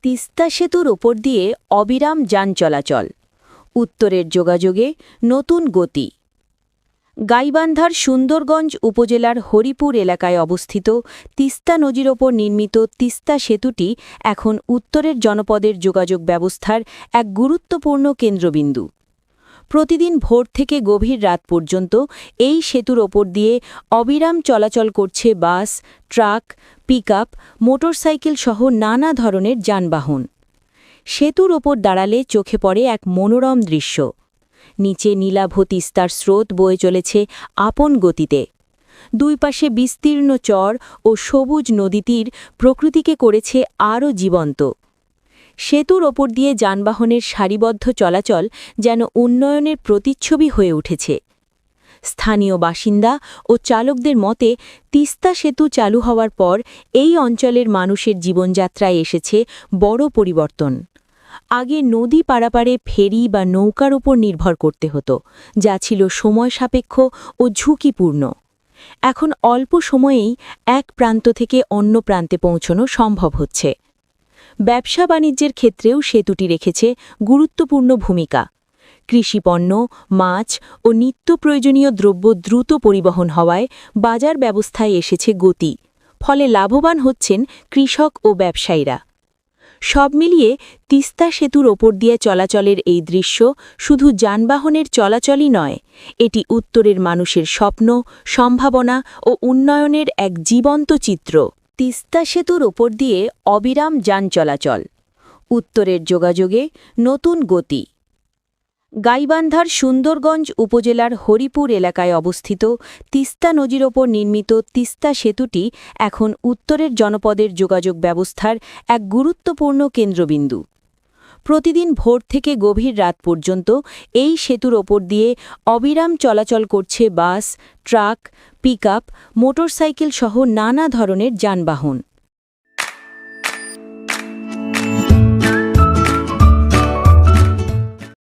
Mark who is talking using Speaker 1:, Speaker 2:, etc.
Speaker 1: তিস্তা সেতুর ওপর দিয়ে অবিরাম যান চলাচল, উত্তরের যোগাযোগে নতুন গতি। গাইবান্ধার সুন্দরগঞ্জ উপজেলার হরিপুর এলাকায় অবস্থিত তিস্তা নদীর ওপর নির্মিত তিস্তা সেতুটি এখন উত্তরের জনপদের যোগাযোগ ব্যবস্থার এক গুরুত্বপূর্ণ কেন্দ্রবিন্দু। প্রতিদিন ভোর থেকে গভীর রাত পর্যন্ত এই সেতুর ওপর দিয়ে অবিরাম চলাচল করছে বাস, ট্রাক, পিকআপ, মোটরসাইকেল সহ নানা ধরনের যানবাহন। সেতুর ওপর দাঁড়ালে চোখে পড়ে এক মনোরম দৃশ্য। নিচে নীলাভ তিস্তার স্রোত বয়ে চলেছে আপন গতিতে। দুই পাশে বিস্তীর্ণ চর ও সবুজ নদীতীর প্রকৃতিকে করেছে আরও জীবন্ত। সেতুর ওপর দিয়ে যানবাহনের সারিবদ্ধ চলাচল যেন উন্নয়নের প্রতিচ্ছবি হয়ে উঠেছে। স্থানীয় বাসিন্দা ও চালকদের মতে তিস্তা সেতু চালু হওয়ার পর এই অঞ্চলের মানুষের জীবনযাত্রায় এসেছে বড় পরিবর্তন। আগে নদী পারাপারে ফেরি বা নৌকার উপর নির্ভর করতে হতো, যা ছিল সময় সাপেক্ষ ও ঝুঁকিপূর্ণ। এখন অল্প সময়েই এক প্রান্ত থেকে অন্য প্রান্তে পৌঁছানো সম্ভব হচ্ছে। ব্যবসা বাণিজ্যের ক্ষেত্রেও সেতুটি রেখেছে গুরুত্বপূর্ণ ভূমিকা। কৃষিপণ্য, মাছ ও নিত্য প্রয়োজনীয় দ্রব্য দ্রুত পরিবহন হওয়ায় বাজার ব্যবস্থায় এসেছে গতি, ফলে লাভবান হচ্ছেন কৃষক ও ব্যবসায়ীরা। সব মিলিয়ে তিস্তা সেতুর ওপর দিয়ে চলাচলের এই দৃশ্য শুধু যানবাহনের চলাচলই নয়, এটি উত্তরের মানুষের স্বপ্ন, সম্ভাবনা ও উন্নয়নের এক জীবন্ত চিত্র। তিস্তা সেতুর ওপর দিয়ে অবিরাম যান চলাচল, উত্তরের যোগাযোগে নতুন গতি। গাইবান্ধার সুন্দরগঞ্জ উপজেলার হরিপুর এলাকায় অবস্থিত তিস্তা নদীর ওপর নির্মিত তিস্তা সেতুটি এখন উত্তরের জনপদের যোগাযোগ ব্যবস্থার এক গুরুত্বপূর্ণ কেন্দ্রবিন্দু। প্রতিদিন ভোর থেকে গভীর রাত পর্যন্ত এই সেতুর ওপর দিয়ে অবিরাম চলাচল করছে বাস, ট্রাক, পিকআপ, মোটরসাইকেল সহ নানা ধরনের যানবাহন।